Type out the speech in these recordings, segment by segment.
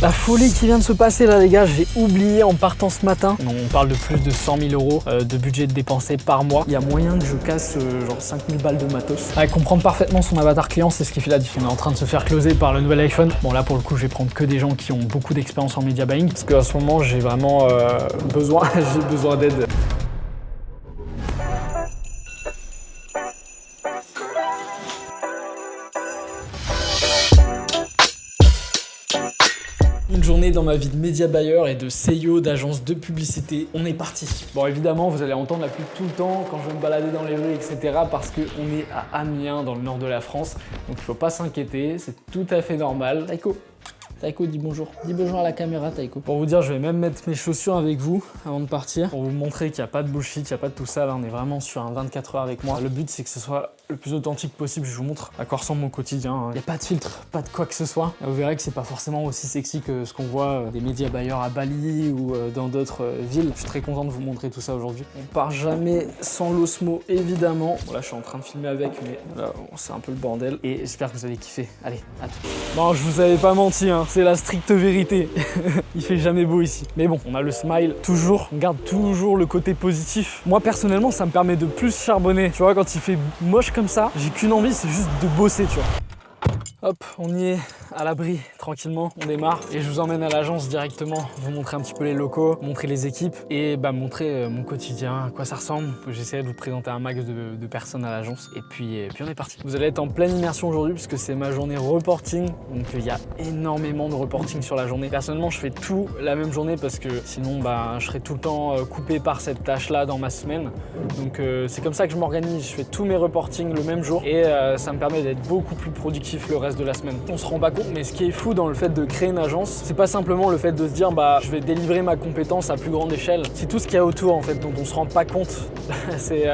La folie qui vient de se passer là les gars, j'ai oublié en partant ce matin. On parle de plus de 100 000 euros de budget dépensé par mois. Il y a moyen que je casse genre 5 000 balles de matos. Avec comprendre parfaitement son avatar client, c'est ce qui fait la différence. On est en train de se faire closer par le nouvel iPhone. Bon là pour le coup je vais prendre que des gens qui ont beaucoup d'expérience en media buying. Parce qu'à ce moment j'ai vraiment besoin d'aide. Une journée dans ma vie de média buyer et de CEO d'agence de publicité. On est parti. Bon évidemment vous allez entendre la pluie tout le temps quand je vais me balader dans les rues etc. parce qu'on est à Amiens dans le nord de la France. Donc il faut pas s'inquiéter, c'est tout à fait normal. Taïko, dis bonjour. Dis bonjour à la caméra, Taïko. Pour vous dire, je vais même mettre mes chaussures avec vous avant de partir. Pour vous montrer qu'il n'y a pas de bullshit, il n'y a pas de tout ça. Là, on est vraiment sur un 24 heures avec moi. Le but, c'est que ce soit le plus authentique possible. Je vous montre à quoi ressemble mon quotidien. Il n'y a pas de filtre, pas de quoi que ce soit. Vous verrez que c'est pas forcément aussi sexy que ce qu'on voit des médias buyers à Bali ou dans d'autres villes. Je suis très content de vous montrer tout ça aujourd'hui. On part jamais sans l'Osmo, évidemment. Bon, là, je suis en train de filmer avec, mais là, c'est un peu le bordel. Et j'espère que vous allez kiffer. Allez, à tout. Bon, je vous avais pas menti, hein. C'est la stricte vérité. Il fait jamais beau ici. Mais bon, on a le smile toujours. On garde toujours le côté positif. Moi, personnellement, ça me permet de plus charbonner. Tu vois, quand il fait moche comme ça, j'ai qu'une envie, c'est juste de bosser, tu vois. Hop, on y est, à l'abri, tranquillement, on démarre. Et je vous emmène à l'agence directement, vous montrer un petit peu les locaux, montrer les équipes et montrer mon quotidien, à quoi ça ressemble. J'essaierai de vous présenter un max de personnes à l'agence. Et puis on est parti. Vous allez être en pleine immersion aujourd'hui puisque c'est ma journée reporting. Donc il y a énormément de reporting sur la journée. Personnellement, je fais tout la même journée parce que sinon, je serais tout le temps coupé par cette tâche-là dans ma semaine. Donc c'est comme ça que je m'organise. Je fais tous mes reportings le même jour et ça me permet d'être beaucoup plus productif le reste de la semaine. On se rend pas compte, mais ce qui est fou dans le fait de créer une agence, c'est pas simplement le fait de se dire je vais délivrer ma compétence à plus grande échelle. C'est tout ce qu'il y a autour en fait dont on se rend pas compte. C'est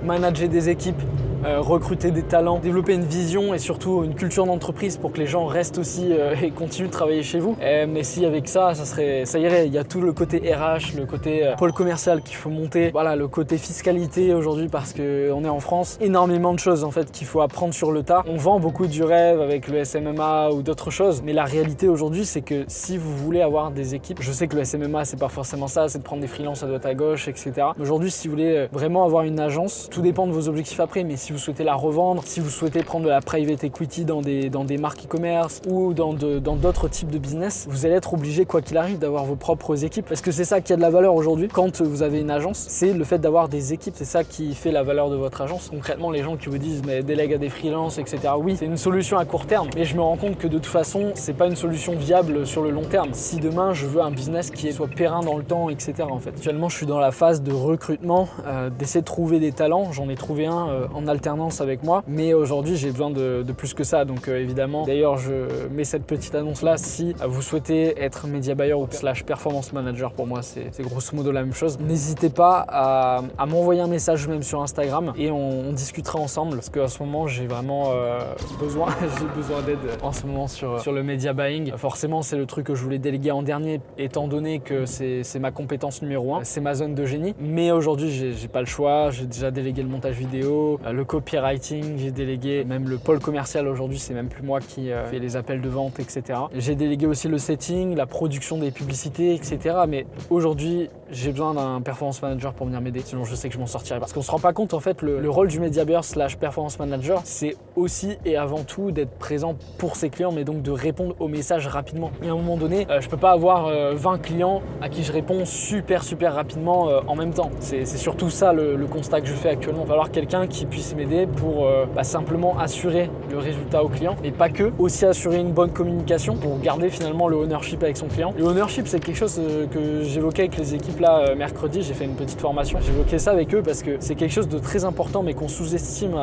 manager des équipes, recruter des talents, développer une vision et surtout une culture d'entreprise pour que les gens restent aussi et continuent de travailler chez vous. Mais si avec ça irait. Il y a tout le côté RH, le côté pôle commercial qu'il faut monter, voilà, le côté fiscalité aujourd'hui parce qu'on est en France, énormément de choses en fait qu'il faut apprendre sur le tas. On vend beaucoup du rêve avec le SMMA ou d'autres choses, mais la réalité aujourd'hui c'est que si vous voulez avoir des équipes, je sais que le SMMA c'est pas forcément ça, c'est de prendre des freelances à droite à gauche, etc. Aujourd'hui, si vous voulez vraiment avoir une agence, tout dépend de vos objectifs après, mais si vous souhaitez la revendre, si vous souhaitez prendre de la private equity dans des marques e-commerce ou dans d'autres types de business, vous allez être obligé, quoi qu'il arrive, d'avoir vos propres équipes. Parce que c'est ça qui a de la valeur aujourd'hui. Quand vous avez une agence, c'est le fait d'avoir des équipes. C'est ça qui fait la valeur de votre agence. Concrètement, les gens qui vous disent mais délègue à des freelances, etc. Oui, c'est une solution à court terme, mais je me rends compte que de toute façon, c'est pas une solution viable sur le long terme. Si demain, je veux un business qui soit périn dans le temps, etc. En fait. Actuellement, je suis dans la phase de recrutement, d'essayer de trouver des talents. J'en ai trouvé un en alternance avec moi, mais aujourd'hui j'ai besoin de plus que ça, donc évidemment, d'ailleurs je mets cette petite annonce là, si vous souhaitez être media buyer ou / performance manager, pour moi c'est grosso modo la même chose, n'hésitez pas à m'envoyer un message même sur Instagram et on discutera ensemble, parce qu'à ce moment j'ai vraiment besoin d'aide en ce moment sur le media buying. Forcément c'est le truc que je voulais déléguer en dernier, étant donné que c'est ma compétence numéro 1, c'est ma zone de génie, mais aujourd'hui j'ai pas le choix, j'ai déjà délégué le montage vidéo, le copywriting, j'ai délégué même le pôle commercial aujourd'hui, c'est même plus moi qui fais les appels de vente, etc. J'ai délégué aussi le setting, la production des publicités, etc. Mais aujourd'hui, j'ai besoin d'un performance manager pour venir m'aider, sinon je sais que je m'en sortirai. Parce qu'on se rend pas compte, en fait, le rôle du media buyer / performance manager, c'est aussi et avant tout d'être présent pour ses clients, mais donc de répondre aux messages rapidement. Et à un moment donné, je peux pas avoir 20 clients à qui je réponds super rapidement en même temps. C'est surtout ça le constat que je fais actuellement. Il va falloir quelqu'un qui puisse m'aider pour simplement assurer le résultat au client, et pas que, aussi assurer une bonne communication pour garder finalement le ownership avec son client. Le ownership, c'est quelque chose que j'évoquais avec les équipes là mercredi, j'ai fait une petite formation, j'évoquais ça avec eux parce que c'est quelque chose de très important mais qu'on sous-estime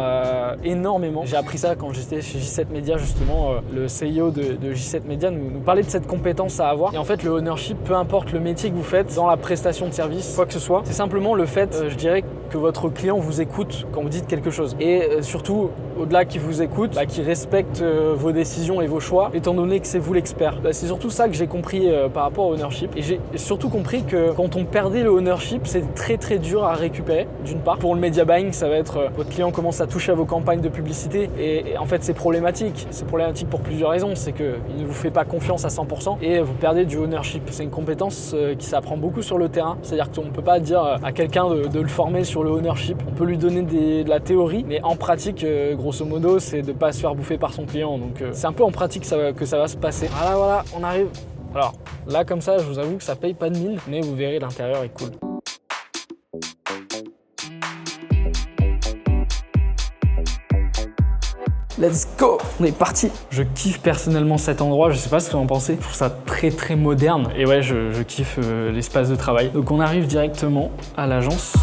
énormément. J'ai appris ça quand j'étais chez J7 Media justement, le CEO de J7 Media nous parlait de cette compétence à avoir, et en fait le ownership, peu importe le métier que vous faites, dans la prestation de service, quoi que ce soit, c'est simplement le fait, je dirais, que votre client vous écoute quand vous dites quelque chose. Et surtout, au-delà qu'ils vous écoutent, qu'ils respectent vos décisions et vos choix, étant donné que c'est vous l'expert. C'est surtout ça que j'ai compris par rapport au ownership. Et j'ai surtout compris que quand on perdait le ownership, c'est très très dur à récupérer, d'une part. Pour le media buying, ça va être votre client commence à toucher à vos campagnes de publicité et en fait c'est problématique. C'est problématique pour plusieurs raisons. C'est qu'il ne vous fait pas confiance à 100% et vous perdez du ownership. C'est une compétence qui s'apprend beaucoup sur le terrain. C'est-à-dire qu'on ne peut pas dire à quelqu'un de le former sur le ownership. On peut lui donner de la théorie, mais en pratique, grosso modo, c'est de ne pas se faire bouffer par son client. Donc c'est un peu en pratique que ça va se passer. Voilà, on arrive. Alors là, comme ça, je vous avoue que ça paye pas de mine, mais vous verrez, l'intérieur est cool. Let's go! On est parti! Je kiffe personnellement cet endroit, je sais pas ce que vous en pensez. Je trouve ça très très moderne et ouais, je kiffe l'espace de travail. Donc on arrive directement à l'agence.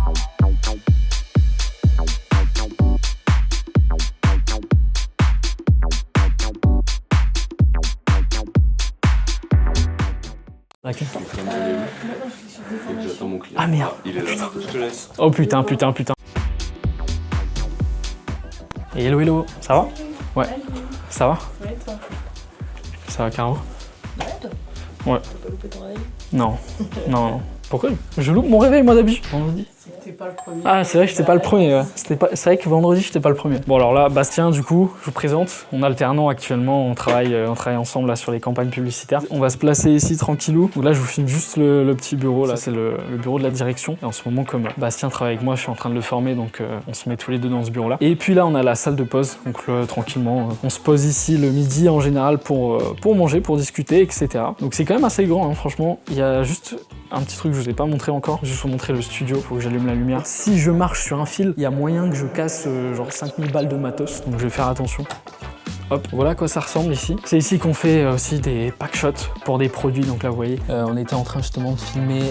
J'attends mon client. Ah merde! Il est là, je te laisse. Oh putain. Et hello, ça va? Ouais. Ça va? Ouais, toi. Ça va, Caro? Ouais, toi. Ouais. T'as pas loupé ton réveil? Non. Pourquoi? Je loupe mon réveil, moi, d'habitude. Vendredi. C'était pas le premier. Ah, c'est vrai que j'étais pas le premier. Ouais. C'est vrai que vendredi, j'étais pas le premier. Bon, alors là, Bastien, du coup, je vous présente. On alternant actuellement, on travaille ensemble là sur les campagnes publicitaires. On va se placer ici tranquillou. Donc là, je vous filme juste le petit bureau. Là, c'est le bureau de la direction. Et en ce moment, comme Bastien travaille avec moi, je suis en train de le former, donc on se met tous les deux dans ce bureau-là. Et puis là, on a la salle de pause. Donc là, tranquillement, on se pose ici le midi en général pour manger, pour discuter, etc. Donc c'est quand même assez grand, hein, franchement. Il y a juste un petit truc que je vous ai pas montré encore. Juste vous montrer le studio. Faut que j'allume la lumière. Si je marche sur un fil, il y a moyen que je casse genre 5000 balles de matos, donc je vais faire attention. Hop, voilà à quoi ça ressemble ici. C'est ici qu'on fait aussi des pack shots pour des produits. Donc là, vous voyez, on était en train justement de filmer,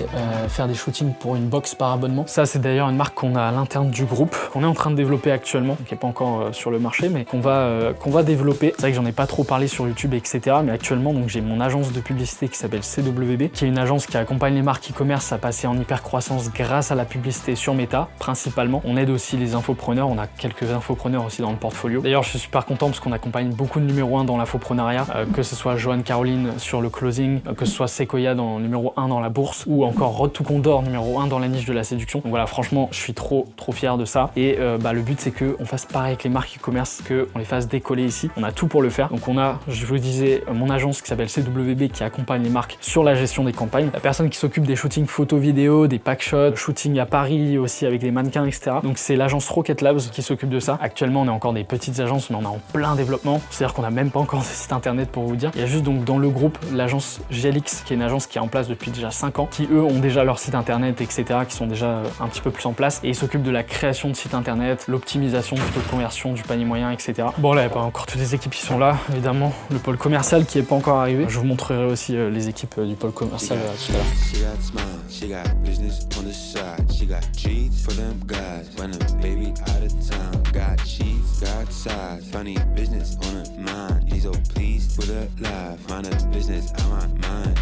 faire des shootings pour une box par abonnement. Ça, c'est d'ailleurs une marque qu'on a à l'interne du groupe, qu'on est en train de développer actuellement, qui n'est pas encore sur le marché, mais qu'on va développer. C'est vrai que j'en ai pas trop parlé sur YouTube, etc. Mais actuellement, donc j'ai mon agence de publicité qui s'appelle CWB, qui est une agence qui accompagne les marques e-commerce à passer en hyper croissance grâce à la publicité sur Meta, principalement. On aide aussi les infopreneurs. On a quelques infopreneurs aussi dans le portfolio. D'ailleurs, je suis super content parce qu'on accompagne beaucoup de numéro 1 dans l'infoprenariat, que ce soit Joanne Caroline sur le closing, que ce soit Sequoia dans numéro 1 dans la bourse, ou encore Road to Condor numéro 1 dans la niche de la séduction. Donc voilà, franchement, je suis trop fier de ça. Et le but, c'est qu'on fasse pareil avec les marques e-commerce, qu'on les fasse décoller ici. On a tout pour le faire. Donc on a, je vous le disais, mon agence qui s'appelle CWB qui accompagne les marques sur la gestion des campagnes. La personne qui s'occupe des shootings photo vidéo, des pack shots, shooting à Paris aussi avec des mannequins, etc. Donc c'est l'agence Rocket Labs qui s'occupe de ça. Actuellement, on est encore des petites agences, mais on est en plein développement. C'est-à-dire qu'on n'a même pas encore de site internet pour vous dire. Il y a juste donc dans le groupe l'agence GLX qui est une agence qui est en place depuis déjà 5 ans, qui eux ont déjà leur site internet, etc., qui sont déjà un petit peu plus en place et ils s'occupent de la création de sites internet, l'optimisation du taux de conversion, du panier moyen, etc. Bon là, il n'y a pas encore toutes les équipes qui sont là, évidemment. Le pôle commercial qui n'est pas encore arrivé. Je vous montrerai aussi les équipes du pôle commercial tout à l'heure. These old pleased with a life, mind a business, I want mine.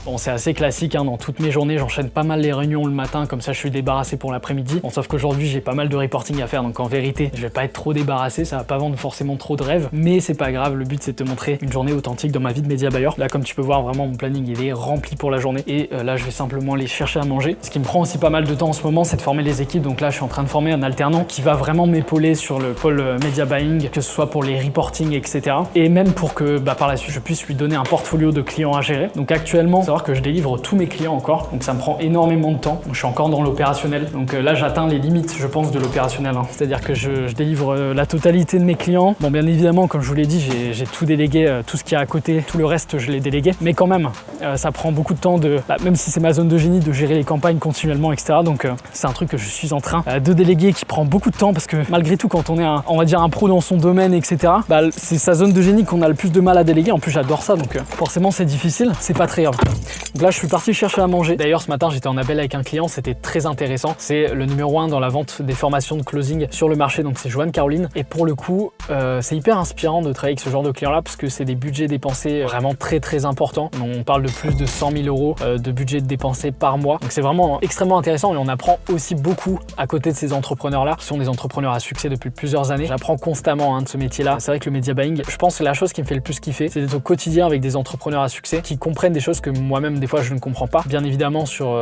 Bon, c'est assez classique, hein, dans toutes mes journées, j'enchaîne pas mal les réunions le matin, comme ça je suis débarrassé pour l'après-midi. Bon, sauf qu'aujourd'hui j'ai pas mal de reporting à faire, donc en vérité, je vais pas être trop débarrassé, ça va pas vendre forcément trop de rêves, mais c'est pas grave, le but c'est de te montrer une journée authentique dans ma vie de média buyer. Là, comme tu peux voir, vraiment mon planning il est rempli pour la journée, et là je vais simplement aller chercher à manger. Ce qui me prend aussi pas mal de temps en ce moment, c'est de former les équipes, donc là je suis en train de former un alternant qui va vraiment m'épauler sur le pôle média buying, que ce soit pour les reporting, etc. Et même pour que par la suite je puisse lui donner un portfolio de clients à gérer. Donc actuellement, savoir que je délivre tous mes clients encore, donc ça me prend énormément de temps. Donc, je suis encore dans l'opérationnel, donc là j'atteins les limites, je pense, de l'opérationnel, hein. C'est-à-dire que je délivre la totalité de mes clients. Bon, bien évidemment, comme je vous l'ai dit, j'ai tout délégué, tout ce qui est à côté, tout le reste je l'ai délégué, mais quand même ça prend beaucoup de temps même si c'est ma zone de génie, de gérer les campagnes continuellement, etc. Donc c'est un truc que je suis en train de déléguer, qui prend beaucoup de temps, parce que malgré tout, quand on est on va dire un pro dans son domaine, etc., c'est sa zone de génie qu'on a le plus de mal à déléguer. En plus j'adore ça, donc forcément c'est difficile, c'est pas très grave. Donc là, je suis parti chercher à manger. D'ailleurs, ce matin, j'étais en appel avec un client, c'était très intéressant. C'est le numéro 1 dans la vente des formations de closing sur le marché, donc c'est Joanne Caroline. Et pour le coup, c'est hyper inspirant de travailler avec ce genre de client-là parce que c'est des budgets dépensés vraiment très importants. Donc, on parle de plus de 100 000 euros de budget dépensé par mois. Donc c'est vraiment extrêmement intéressant et on apprend aussi beaucoup à côté de ces entrepreneurs-là qui sont des entrepreneurs à succès depuis plusieurs années. J'apprends constamment de ce métier-là. C'est vrai que le media buying, je pense que la chose qui me fait le plus kiffer, c'est d'être au quotidien avec des entrepreneurs à succès qui comprennent des choses que moi-même des fois je ne comprends pas. Bien évidemment sur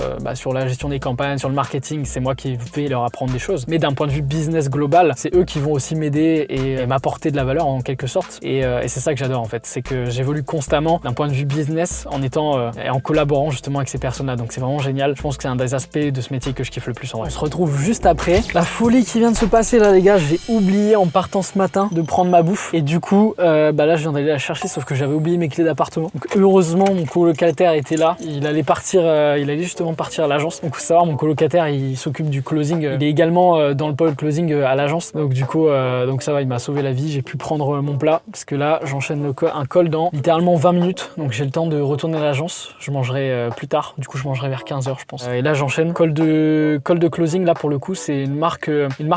la gestion des campagnes, sur le marketing, c'est moi qui vais leur apprendre des choses. Mais d'un point de vue business global, c'est eux qui vont aussi m'aider et m'apporter de la valeur en quelque sorte. Et c'est ça que j'adore en fait, c'est que j'évolue constamment d'un point de vue business en étant et en collaborant justement avec ces personnes-là. Donc c'est vraiment génial. Je pense que c'est un des aspects de ce métier que je kiffe le plus en vrai. On se retrouve juste après. La folie qui vient de se passer là les gars, j'ai oublié en partant ce matin de prendre ma bouffe et du coup là je viens d'aller la chercher sauf que j'avais oublié mes clés d'appartement. Donc heureusement mon colocataire était là. Il allait justement partir à l'agence. Donc faut savoir mon colocataire il s'occupe du closing. Il est également dans le pôle closing à l'agence. Donc du coup donc ça va, il m'a sauvé la vie. J'ai pu prendre mon plat parce que là j'enchaîne un call dans littéralement 20 minutes. Donc j'ai le temps de retourner à l'agence. Je mangerai plus tard. Du coup je mangerai vers 15h je pense. Et là j'enchaîne call de closing. Là pour le coup c'est une marque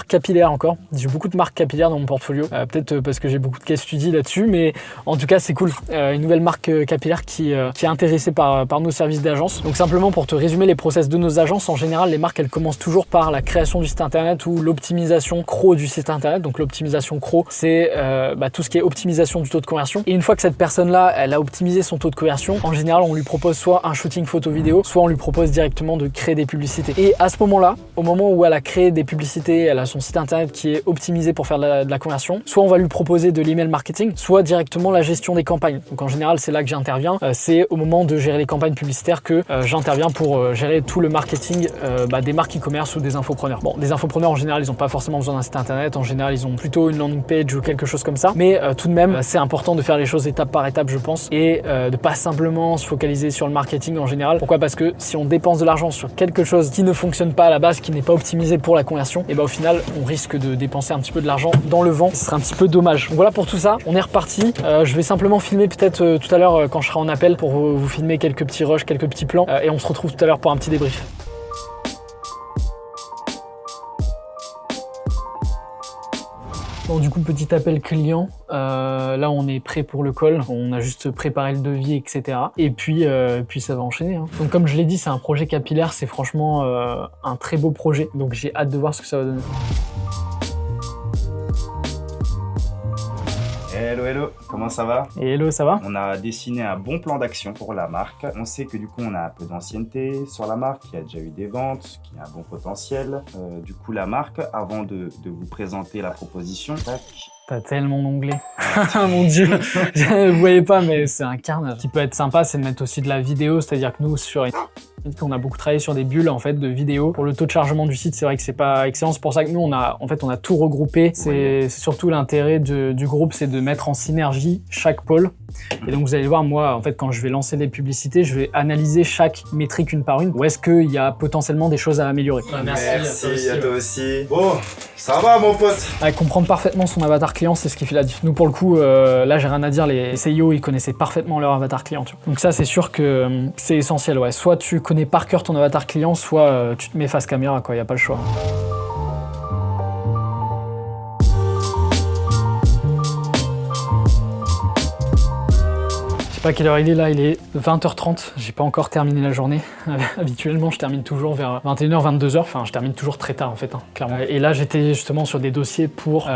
capillaire encore. J'ai beaucoup de marques capillaires dans mon portfolio. Peut-être parce que j'ai beaucoup de case study là-dessus, mais en tout cas c'est cool. Une nouvelle marque capillaire qui est intéressée par nos services d'agence. Donc simplement pour te résumer les process de nos agences, en général les marques elles commencent toujours par la création du site internet ou l'optimisation CRO du site internet. Donc l'optimisation CRO c'est tout ce qui est optimisation du taux de conversion. Et une fois que cette personne-là elle a optimisé son taux de conversion, en général on lui propose soit un shooting photo vidéo, soit on lui propose directement de créer des publicités. Et à ce moment-là, au moment où elle a créé des publicités, elle a son site internet qui est optimisé pour faire de la conversion, soit on va lui proposer de l'email marketing, soit directement la gestion des campagnes. Donc en général c'est là que j'interviens, c'est au moment de gérer les campagnes publicitaires que j'interviens pour gérer tout le marketing des marques e-commerce ou des infopreneurs. Bon, des infopreneurs en général ils n'ont pas forcément besoin d'un site internet, en général ils ont plutôt une landing page ou quelque chose comme ça, mais tout de même c'est important de faire les choses étape par étape je pense, et de pas simplement se focaliser sur le marketing en général. Pourquoi? Parce que si on dépense de l'argent sur quelque chose qui ne fonctionne pas à la base, qui n'est pas optimisé pour la conversion, et au final on risque de dépenser un petit peu de l'argent dans le vent, ce serait un petit peu dommage. Donc voilà pour tout ça, on est reparti. Je vais simplement filmer peut-être tout à l'heure quand je serai en appel pour vous filmer quelques petits rushs, quelques petits plans, et on se retrouve tout à l'heure pour un petit débrief. Bon, du coup, petit appel client. Là, on est prêt pour le call. On a juste préparé le devis, etc. Et puis ça va enchaîner. Hein. Donc, comme je l'ai dit, c'est un projet capillaire. C'est franchement un très beau projet. Donc, j'ai hâte de voir ce que ça va donner. Hello, comment ça va? Et hello, ça va? On a dessiné un bon plan d'action pour la marque. On sait que du coup, on a un peu d'ancienneté sur la marque, qui a déjà eu des ventes, qui a un bon potentiel. Du coup, la marque, avant de vous présenter la proposition, tac. T'as tellement d'onglets. Mon Dieu, vous voyez pas, mais c'est un carnage. Ce qui peut être sympa, c'est de mettre aussi de la vidéo, c'est-à-dire que nous, sur on a beaucoup travaillé sur des bulles en fait de vidéos. Pour le taux de chargement du site, c'est vrai que c'est pas excellent. C'est pour ça que nous, on a tout regroupé. C'est surtout l'intérêt du groupe, c'est de mettre en synergie chaque pôle. Et donc vous allez voir, moi, en fait, quand je vais lancer les publicités, je vais analyser chaque métrique une par une. Où est-ce qu'il y a potentiellement des choses à améliorer. Merci à toi aussi. Bon, ça va mon pote? Comprendre parfaitement son avatar client, c'est ce qui fait la diff. Nous, pour le coup, là, j'ai rien à dire. Les CIO, ils connaissaient parfaitement leur avatar client. Tu vois. Donc ça, c'est sûr que c'est essentiel. Ouais. Soit tu connais par cœur ton avatar client, soit tu te mets face caméra, quoi. Y a pas le choix. Je sais pas quelle heure il est là, il est 20h30, j'ai pas encore terminé la journée. Habituellement, je termine toujours vers 21h, 22h, enfin je termine toujours très tard en fait, hein, clairement. Et là, j'étais justement sur des dossiers pour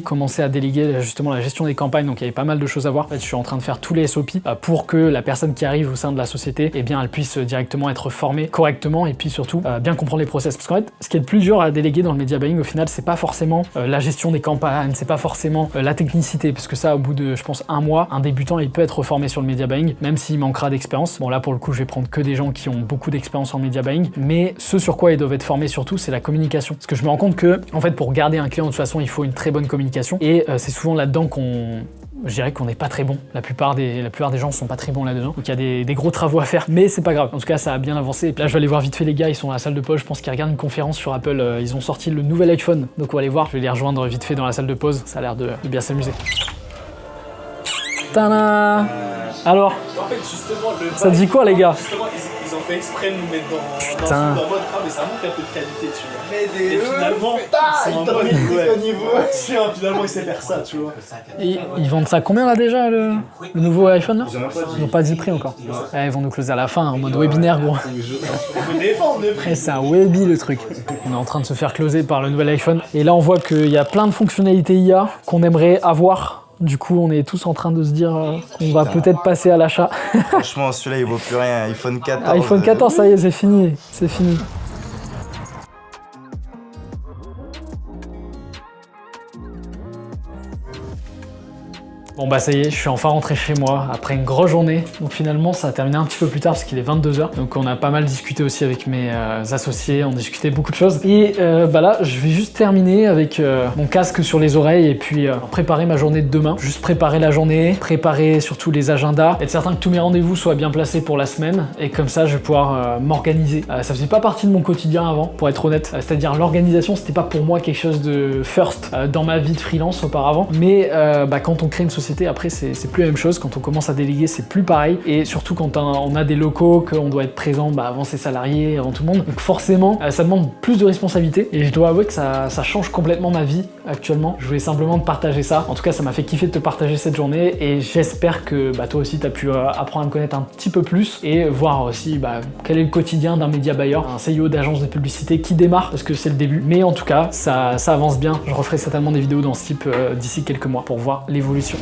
commencer à déléguer justement la gestion des campagnes, donc il y avait pas mal de choses à voir. En fait, je suis en train de faire tous les SOP pour que la personne qui arrive au sein de la société, eh bien, elle puisse directement être formée correctement et puis surtout bien comprendre les process. Parce qu'en fait, ce qui est le plus dur à déléguer dans le media buying, au final, c'est pas forcément la gestion des campagnes, c'est pas forcément la technicité, parce que ça, au bout de, je pense, un mois, un débutant, il peut être formé sur le media buying, même s'il manquera d'expérience. Bon là pour le coup je vais prendre que des gens qui ont beaucoup d'expérience en media buying, mais ce sur quoi ils doivent être formés surtout c'est la communication. Parce que je me rends compte que en fait pour garder un client de toute façon il faut une très bonne communication et c'est souvent là-dedans je dirais qu'on n'est pas très bon. La plupart des gens sont pas très bons là-dedans. Donc il y a des gros travaux à faire, mais c'est pas grave. En tout cas, ça a bien avancé. Et là, je vais aller voir vite fait les gars, ils sont dans la salle de pause. Je pense qu'ils regardent une conférence sur Apple. Ils ont sorti le nouvel iPhone. Donc on va aller voir. Je vais les rejoindre vite fait dans la salle de pause. Ça a l'air de bien s'amuser. Tada! Alors, En fait, justement, ça dit quoi, les gars? Justement, ils ont fait exprès de nous mettre dans Putain. en mode ah mais ça manque un peu de qualité, tu vois. Mais Et finalement, c'est en mode ouais. Finalement il sait faire ça, tu vois. Ils vendent ça combien là déjà, le nouveau iPhone là? Ils ont même pas dit. Ils n'ont pas dit le prix encore. Ouais, ils vont nous closer à la fin en mode webinaire, gros. On peut défendre le prix. Après, c'est un webi le truc. On est en train de se faire closer par le nouvel iPhone. Et là, on voit qu'il y a plein de fonctionnalités IA qu'on aimerait avoir. Du coup, on est tous en train de se dire qu'on va peut-être passer à l'achat. Franchement, celui-là, il vaut plus rien. iPhone 14. iPhone 14, ça y est, c'est fini. C'est fini. Bon bah ça y est, je suis enfin rentré chez moi après une grosse journée. Donc finalement ça a terminé un petit peu plus tard parce qu'il est 22h. Donc on a pas mal discuté aussi avec mes associés, on discutait beaucoup de choses. Et bah là je vais juste terminer avec mon casque sur les oreilles et puis préparer ma journée de demain. Juste préparer la journée, préparer surtout les agendas, être certain que tous mes rendez-vous soient bien placés pour la semaine. Et comme ça je vais pouvoir m'organiser. Ça faisait pas partie de mon quotidien avant, pour être honnête. C'est-à-dire l'organisation c'était pas pour moi quelque chose de first dans ma vie de freelance auparavant. Mais bah, quand on crée une société, après c'est plus la même chose. Quand on commence à déléguer, c'est plus pareil. Et surtout quand on a des locaux, qu'on doit être présent avant ses salariés, avant tout le monde. Donc forcément, ça demande plus de responsabilités. Et je dois avouer que ça change complètement ma vie actuellement. Je voulais simplement te partager ça. En tout cas, ça m'a fait kiffer de te partager cette journée. Et j'espère que toi aussi, tu as pu apprendre à me connaître un petit peu plus et voir aussi quel est le quotidien d'un média buyer, un CEO d'agence de publicité qui démarre, parce que c'est le début. Mais en tout cas, ça avance bien. Je referai certainement des vidéos dans ce type d'ici quelques mois pour voir l'évolution.